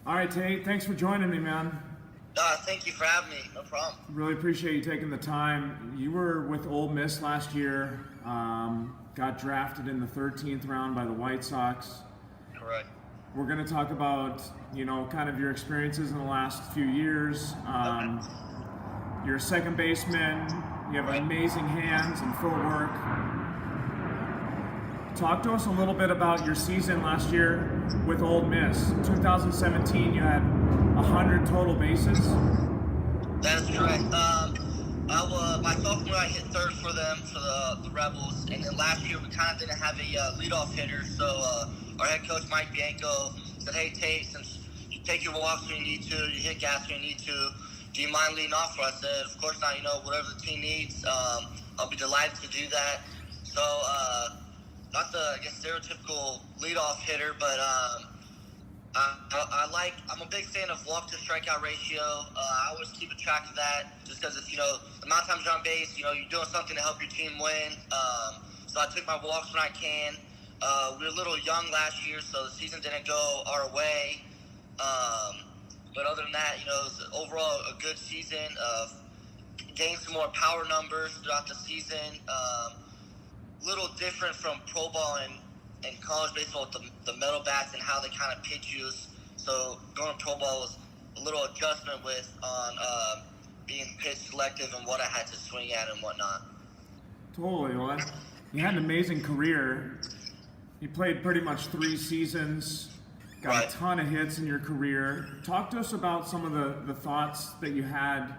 All right, Tate, thanks for joining me, man. Thank you for having me. No problem. Really appreciate you taking the time. You were with Ole Miss last year, got drafted in the 13th round by the White Sox. Correct. We're going to talk about, kind of your experiences in the last few years. You're a second baseman. You have amazing hands and footwork. Talk to us a little bit about your season last year with Ole Miss. 2017, you had 100 total bases. That is correct. My sophomore year, I hit third for them, for the Rebels. And then last year, we kind of didn't have a leadoff hitter. So our head coach, Mike Bianco, said, hey, Tate, since you take your walks when you need to, you hit gas when you need to, do you mind leading off for us? I said, of course not. Whatever the team needs, I'll be delighted to do that. So, not the, stereotypical leadoff hitter, but I'm a big fan of walk to strikeout ratio. I always keep a track of that just because it's, the amount of times you're on base, you're doing something to help your team win. So I took my walks when I can. We were a little young last year, so the season didn't go our way. But other than that, it was overall a good season. Gained some more power numbers throughout the season. Little different from pro ball and college baseball with the metal bats and how they kind of pitch you. So going to pro ball was a little adjustment on being pitch selective and what I had to swing at and whatnot. Totally. Well, you had an amazing career. You played pretty much 3 seasons, got a ton of hits in your career. Talk to us about some of the thoughts that you had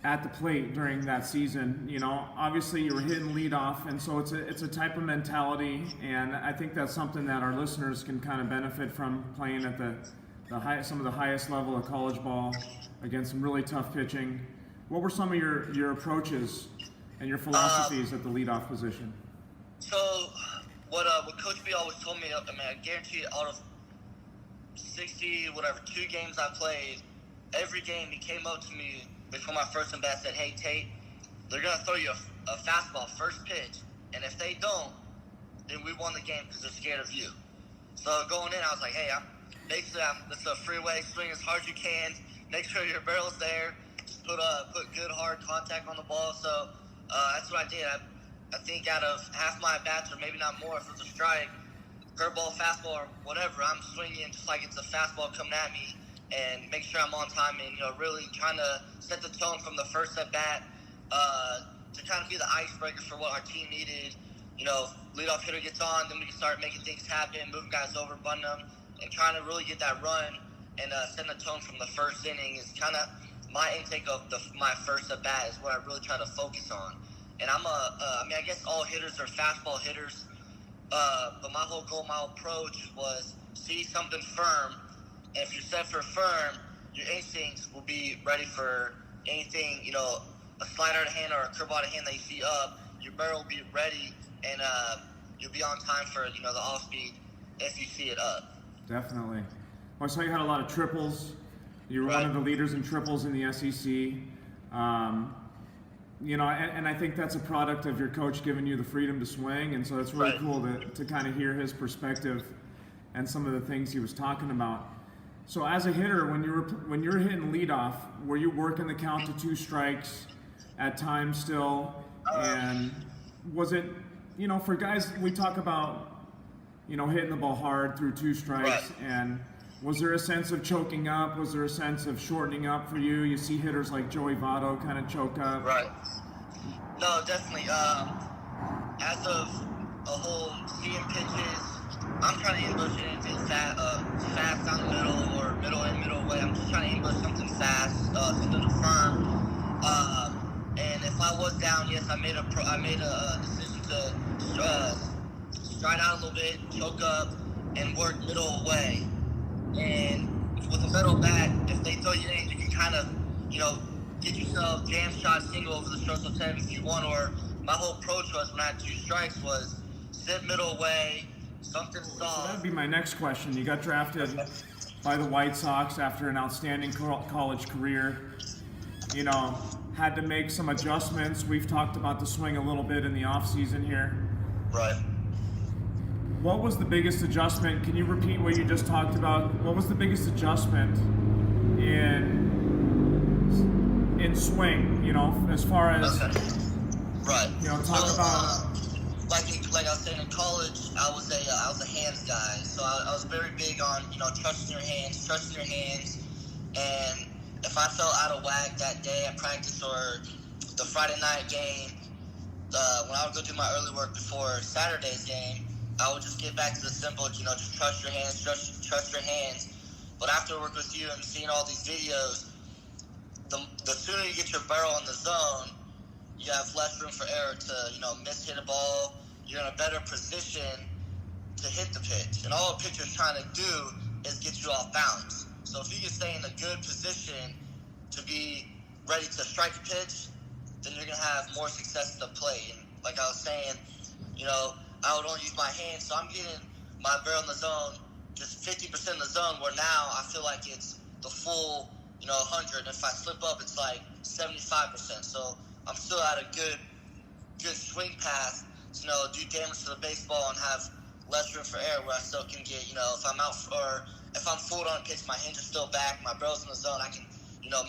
at the plate during that season. Obviously you were hitting leadoff, and so it's a type of mentality, and I think that's something that our listeners can kind of benefit from, playing at some of the highest level of college ball against some really tough pitching. What were some of your approaches and your philosophies at the leadoff position? So what Coach B always told me, I guarantee out of 2 games I played, every game he came up to me before my first and bat, said, hey, Tate, they're going to throw you a fastball first pitch, and if they don't, then we won the game because they're scared of you. So going in, I was like, hey, this is a freeway, swing as hard as you can, make sure your barrel's there, just put good, hard contact on the ball. So that's what I did. I think out of half my bats, or maybe not more, if it's a strike, curveball, fastball, or whatever, I'm swinging just like it's a fastball coming at me, and make sure I'm on time, and really trying to set the tone from the first at bat to kind of be the icebreaker for what our team needed. Leadoff hitter gets on, then we can start making things happen, moving guys over, bunting them, and trying to really get that run and setting the tone from the first inning is kind of my intake of my first at bat is what I really try to focus on. And I guess all hitters are fastball hitters, but my whole goal, my approach was see something firm. And if you're set for firm, your instincts will be ready for anything, a slider out of hand or a curveball out of hand that you see up. Your barrel will be ready, and you'll be on time for, the off-speed if you see it up. Definitely. Well, I saw you had a lot of triples. You were one of the leaders in triples in the SEC. And I think that's a product of your coach giving you the freedom to swing, and so it's really cool to kind of hear his perspective and some of the things he was talking about. So as a hitter, when you were hitting leadoff, were you working the count to 2 strikes at times still? And was it, for guys, we talk about, hitting the ball hard through 2 strikes, and was there a sense of choking up? Was there a sense of shortening up for you? You see hitters like Joey Votto kind of choke up. Right. No, definitely. As of a whole seeing pitches, I'm trying to ambush anything fast down the middle or middle away. I'm just trying to ambush something fast, something firm. And if I was down, yes, I made a decision to stride out a little bit, choke up, and work middle away. And with a metal bat, if they throw you in, you can kind of, get yourself jam shot single over the shortstop head if you want. Or my whole approach was when I had 2 strikes was sit middle away, something soft. So that'd be my next question. You got drafted by the White Sox after an outstanding college career. Had to make some adjustments. We've talked about the swing a little bit in the off season here. Right. What was the biggest adjustment? Can you repeat what you just talked about? What was the biggest adjustment in swing? You know, as far as right. You know, talk about. Like I was saying in college, I was a hands guy, so I was very big on trusting your hands, and if I felt out of whack that day at practice or the Friday night game, when I would go do my early work before Saturday's game, I would just get back to the simple, just trust your hands, trust your hands. But after I work with you and seeing all these videos, the sooner you get your barrel in the zone, you have less room for error to, miss hit a ball. You're in a better position to hit the pitch. And all a pitcher's trying to do is get you off balance. So if you can stay in a good position to be ready to strike a pitch, then you're going to have more success at the plate. And like I was saying, I would only use my hands, so I'm getting my barrel in the zone, just 50% in the zone, where now I feel like it's the full, 100. And if I slip up, it's like 75%. So I'm still at a good swing path to, do damage to the baseball and have less room for error, where I still can get, if I'm out or if I'm forward on a pitch, my hands are still back, my barrel's in the zone, I can,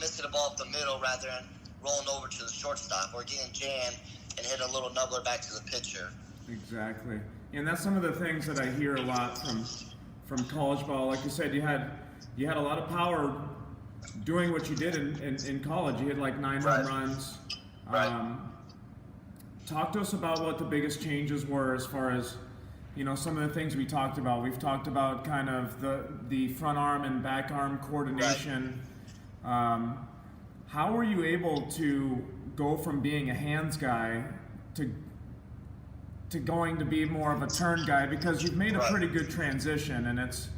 miss hit a ball up the middle rather than rolling over to the shortstop or getting jammed and hit a little nubbler back to the pitcher. Exactly. And that's some of the things that I hear a lot from college ball. Like you said, you had a lot of power doing what you did in college. You hit like 9 home runs. Right. Talk to us about what the biggest changes were as far as, some of the things we talked about. We've talked about kind of the front arm and back arm coordination. Right. How were you able to go from being a hands guy to going to be more of a turn guy? Because you've made a pretty good transition, and it's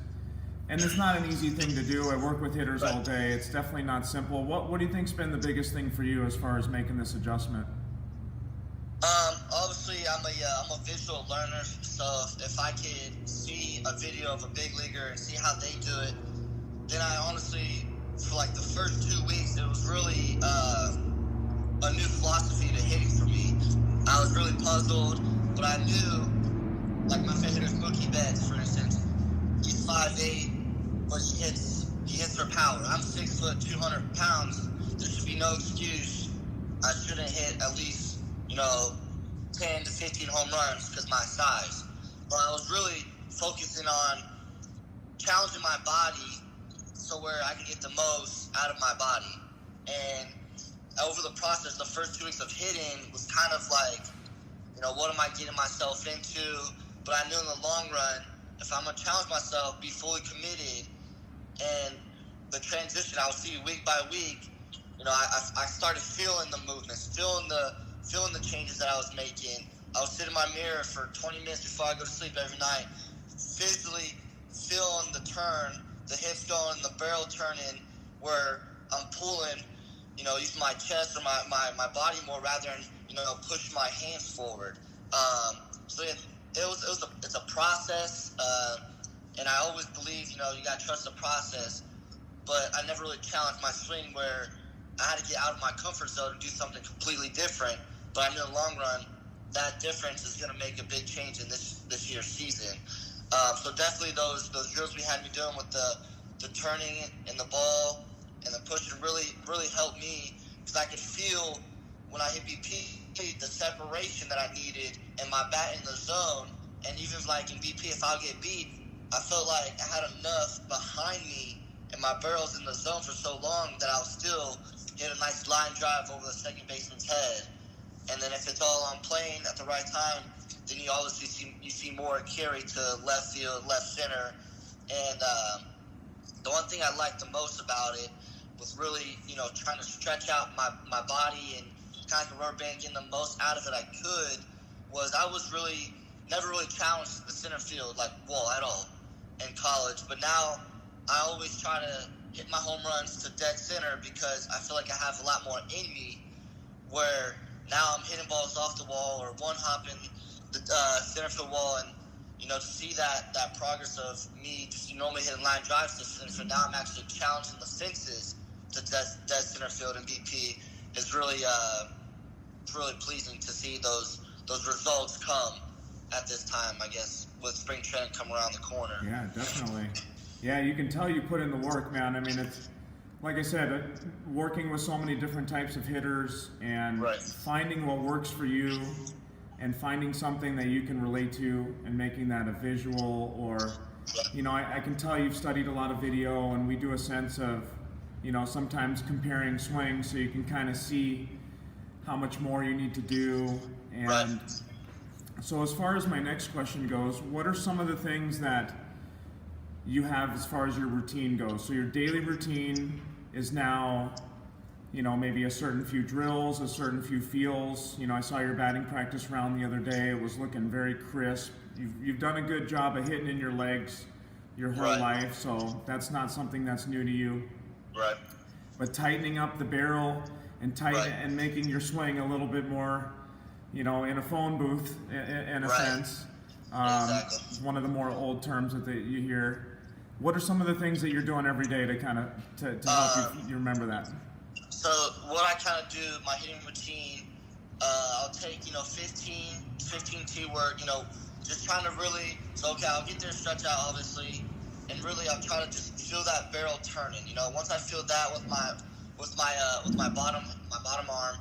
not an easy thing to do. I work with hitters all day. It's definitely not simple. What do you think's been the biggest thing for you as far as making this adjustment? Obviously, I'm a visual learner, so if I could see a video of a big leaguer and see how they do it, then I honestly, for like the first 2 weeks, it was really a new philosophy to hitting for me. I was really puzzled, but I knew, like my favorite hitter is Mookie Betts, for instance. He's 5'8", but he hits for power. I'm 6 foot, 200 pounds. There should be no excuse I shouldn't hit at least 10 to 15 home runs because my size. But I was really focusing on challenging my body so where I can get the most out of my body. And over the process, the first 2 weeks of hitting was kind of like, what am I getting myself into? But I knew in the long run, if I'm going to challenge myself, be fully committed, and the transition I would see week by week, I started feeling the movements, feeling the changes that I was making. I would sit in my mirror for 20 minutes before I go to sleep every night, physically feeling the turn, the hips going, the barrel turning, where I'm pulling, using my chest or my body more rather than, push my hands forward. So it's a process, and I always believe, you gotta trust the process, but I never really challenged my swing where I had to get out of my comfort zone and do something completely different. But I knew in the long run, that difference is going to make a big change in this year's season. So definitely those drills we had me doing with the turning and the ball and the pushing really helped me, because I could feel when I hit BP the separation that I needed and my bat in the zone. And even like in BP, if I get beat, I felt like I had enough behind me and my barrel's in the zone for so long that I'll still hit a nice line drive over the second baseman's head. And then if it's all on plane at the right time, then you obviously see more carry to left field, left center. And the one thing I liked the most about it was really, trying to stretch out my body and kind of rubber band, getting the most out of it I could, was I was never really challenged the center field wall at all in college. But now I always try to hit my home runs to dead center because I feel like I have a lot more in me, where now I'm hitting balls off the wall or one-hopping the center field wall, and to see that progress of me just normally hitting line drives to center field, now I'm actually challenging the fences to dead center field and BP is really pleasing to see those results come at this time, I guess, with spring training coming around the corner. Yeah, definitely. Yeah, you can tell you put in the work, man. I mean, it's like I said, working with so many different types of hitters and finding what works for you and finding something that you can relate to and making that a visual or, you know, I can tell you've studied a lot of video, and we do a sense of, you know, sometimes comparing swings so you can kind of see how much more you need to do. And so as far as my next question goes, what are some of the things that you have as far as your routine goes? So your daily routine is now, you know, maybe a certain few drills, a certain few feels. You know, I saw your batting practice round the other day. It was looking very crisp. You've done a good job of hitting in your legs your whole life, so that's not something that's new to you. Right. But tightening up the barrel and and making your swing a little bit more, you know, in a phone booth in a sense. It's one of the more old terms that you hear. What are some of the things that you're doing every day to kind of to help you remember that? So what I kind of do, my hitting routine, I'll take, you know, 15 T-work, you know, just trying to really, so okay, I'll get there, stretch out, obviously, and really I'm trying to just feel that barrel turning. You know, once I feel that with my bottom arm,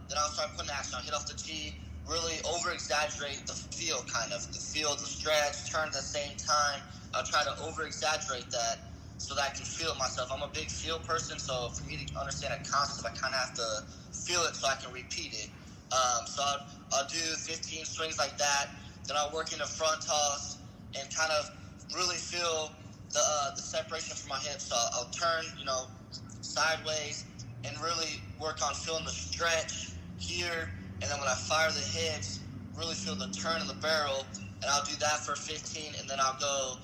then I'll start putting action. I'll hit off the tee, really over-exaggerate the feel, kind of. The feel, the stretch, turn at the same time. I'll try to over-exaggerate that so that I can feel it myself. I'm a big feel person, so for me to understand a concept, I kind of have to feel it so I can repeat it. So I'll do 15 swings like that. Then I'll work in a front toss and kind of really feel the separation from my hips. So I'll turn, you know, sideways and really work on feeling the stretch here. And then when I fire the hips, really feel the turn of the barrel. And I'll do that for 15, and then I'll go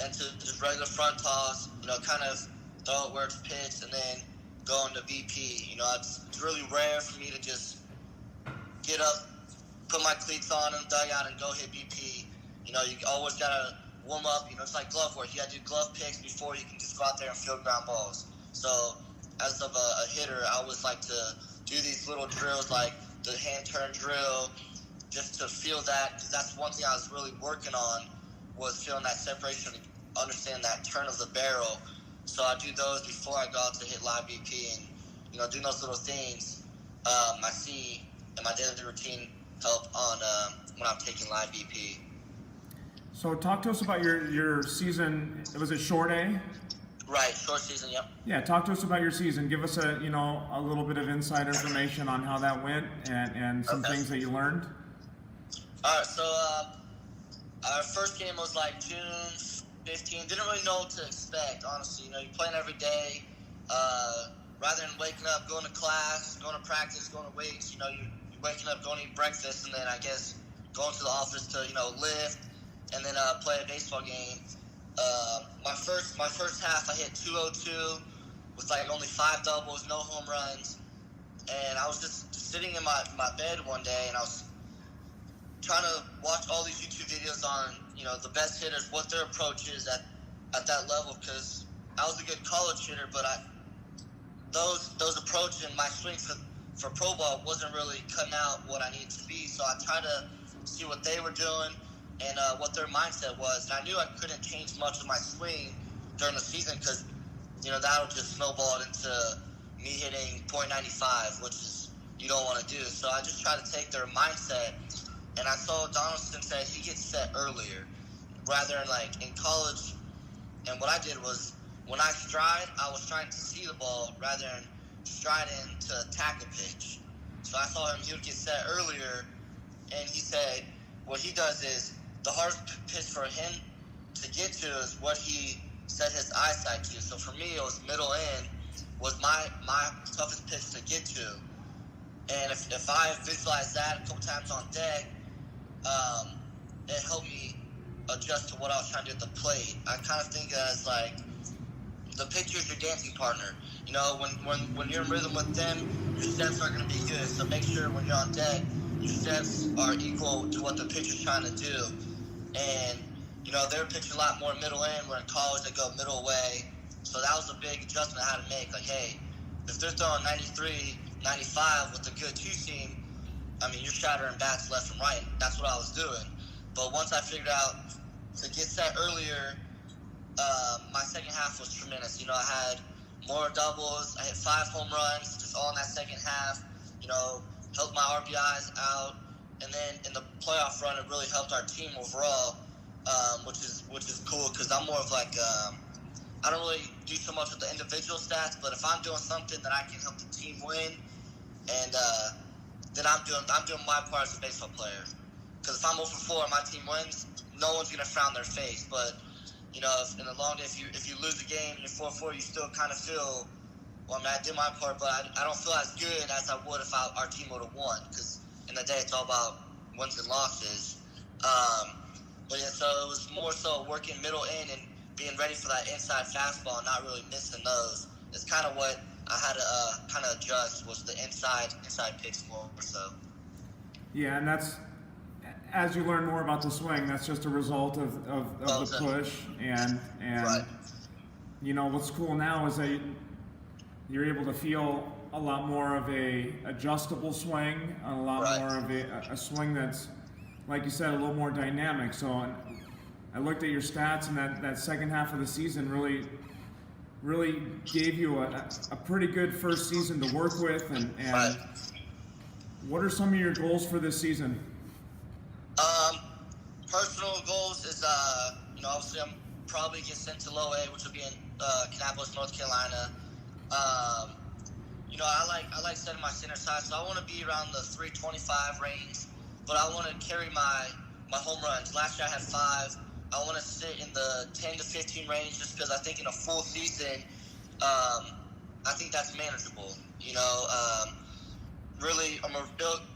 into just regular front toss, you know, kind of throw it where it's pitched, and then go into VP. You know, it's really rare for me to just get up, put my cleats on in the dugout, and go hit VP. You know, you always got to warm up. You know, it's like glove work. You got to do glove picks before you can just go out there and field ground balls. So as of a hitter, I always like to do these little drills like the hand turn drill, just to feel that, because that's one thing I was really working on, was feeling that separation, understand that turn of the barrel. So I do those before I go out to hit live BP, and, you know, doing those little things I see in my daily routine help on when I'm taking live BP. So talk to us about your season. Was it short A? Right, short season, yep. Yeah, talk to us about your season. Give us a little bit of inside information on how that went and some things that you learned. All right, so our first game was like June 15. Didn't really know what to expect, honestly. You know, you're playing every day. Rather than waking up, going to class, going to practice, going to weights, you know, you're waking up, going to eat breakfast, and then I guess going to the office to, you know, lift, and then play a baseball game. My first half, I hit 202 with like only 5 doubles, no home runs, and I was just sitting in my bed one day, and I was trying to watch all these YouTube videos on, you know, the best hitters, what their approach is at that level, because I was a good college hitter, but those approaches and my swing for pro ball wasn't really cutting out what I needed to be. So I tried to see what they were doing and what their mindset was. And I knew I couldn't change much of my swing during the season, because, you know, that'll just snowball into me hitting .95, which is you don't want to do. So I just tried to take their mindset. And I saw Donaldson said he gets set earlier, rather than like in college. And what I did was, when I stride, I was trying to see the ball rather than striding to attack a pitch. So I saw him, he would get set earlier, and he said what he does is the hardest pitch for him to get to is what he set his eyesight to. So for me, it was middle end was my toughest pitch to get to. And if I visualize that a couple times on deck, it helped me adjust to what I was trying to do at the plate. I kind of think as like the pitcher's your dancing partner. You know, when you're in rhythm with them, your steps are going to be good. So make sure when you're on deck, your steps are equal to what the pitcher's trying to do. And, you know, they're pitching a lot more middle end. Where in college, they go middle away. So that was a big adjustment I had to make. Like, hey, if they're throwing 93, 95 with a good two-seam, I mean, you're shattering bats left and right. That's what I was doing. But once I figured out to get set earlier, my second half was tremendous. You know, I had more doubles. I hit 5 home runs just all in that second half. You know, helped my RBIs out. And then in the playoff run, it really helped our team overall, which is cool because I'm more of like I don't really do so much with the individual stats, but if I'm doing something that I can help the team win, and then I'm doing my part as a baseball player. Because if I'm 0 for 4 and my team wins, no one's gonna frown their face. But you know, in the long day, if you lose a game and you're 4-4, you still kind of feel, well, I mean, I did my part, but I don't feel as good as I would if our team would have won. Because in the day, it's all about wins and losses. But yeah, so it was more so working middle in and being ready for that inside fastball and not really missing those. It's kind of what I had to kind of adjust, was the inside pitch more so. Yeah, and that's, as you learn more about the swing, that's just a result of the push. And right. You know, what's cool now is that you're able to feel a lot more of a adjustable swing, a lot right. more of a swing that's, like you said, a little more dynamic. So I looked at your stats, and that second half of the season really gave you a pretty good first season to work with. And right. What are some of your goals for this season? Personal goals is, you know, obviously I'm probably get sent to low A, which will be in Kannapolis, North Carolina. You know, I like setting my center side, so I want to be around the 325 range, but I want to carry my home runs. Last year I had 5. I want to sit in the 10 to 15 range, just because I think in a full season, I think that's manageable. You know, really, I'm a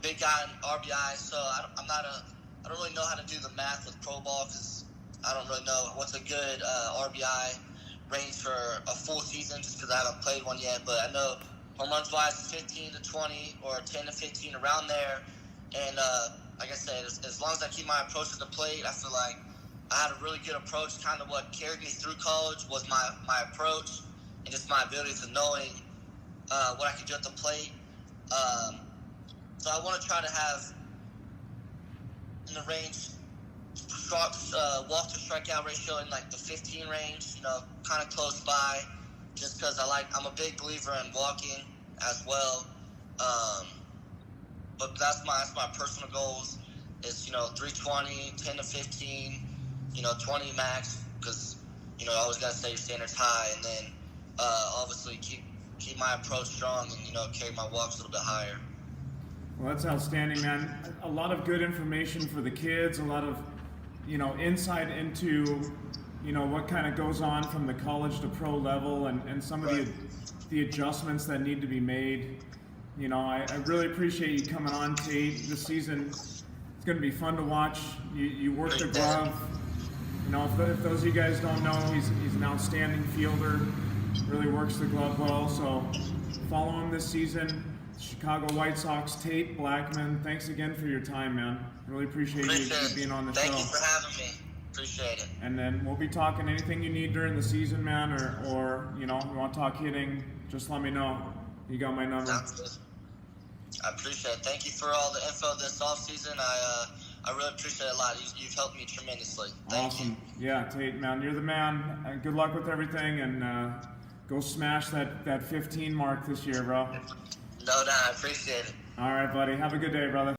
big guy in RBI, so I don't really know how to do the math with pro ball, because I don't really know what's a good RBI range for a full season, just because I haven't played one yet. But I know home runs wise, 15 to 20 or 10 to 15 around there. And like I said, as long as I keep my approach to the plate, I feel like I had a really good approach. Kind of what carried me through college was my approach and just my ability to knowing what I could do at the plate. So I want to try to have in the range, walk to strikeout ratio in like the 15 range, you know, kind of close by, just because I'm a big believer in walking as well. But that's my personal goals is, you know, 320, 10 to 15, you know, 20 max, because, you know, I always got to stay your standards high, and then obviously keep my approach strong and, you know, carry my walks a little bit higher. Well, that's outstanding, man. A lot of good information for the kids, a lot of, you know, insight into, you know, what kind of goes on from the college to pro level, and some of right. the adjustments that need to be made. You know, I really appreciate you coming on, Tate. This season, it's going to be fun to watch. You work the glove. You know, if those of you guys don't know, he's an outstanding fielder, really works the glove well. So follow him this season. Chicago White Sox, Tate Blackman, thanks again for your time, man. Really appreciate you being on the show. Thank you for having me. Appreciate it. And then we'll be talking anything you need during the season, man, or you know, if you want to talk hitting, just let me know. You got my number. Sounds good. I appreciate it. Thank you for all the info this offseason. I really appreciate it a lot. You've helped me tremendously. Thank you. Yeah, Tate, man, you're the man. Good luck with everything, and go smash that 15 mark this year, bro. No doubt. I appreciate it. All right, buddy. Have a good day, brother.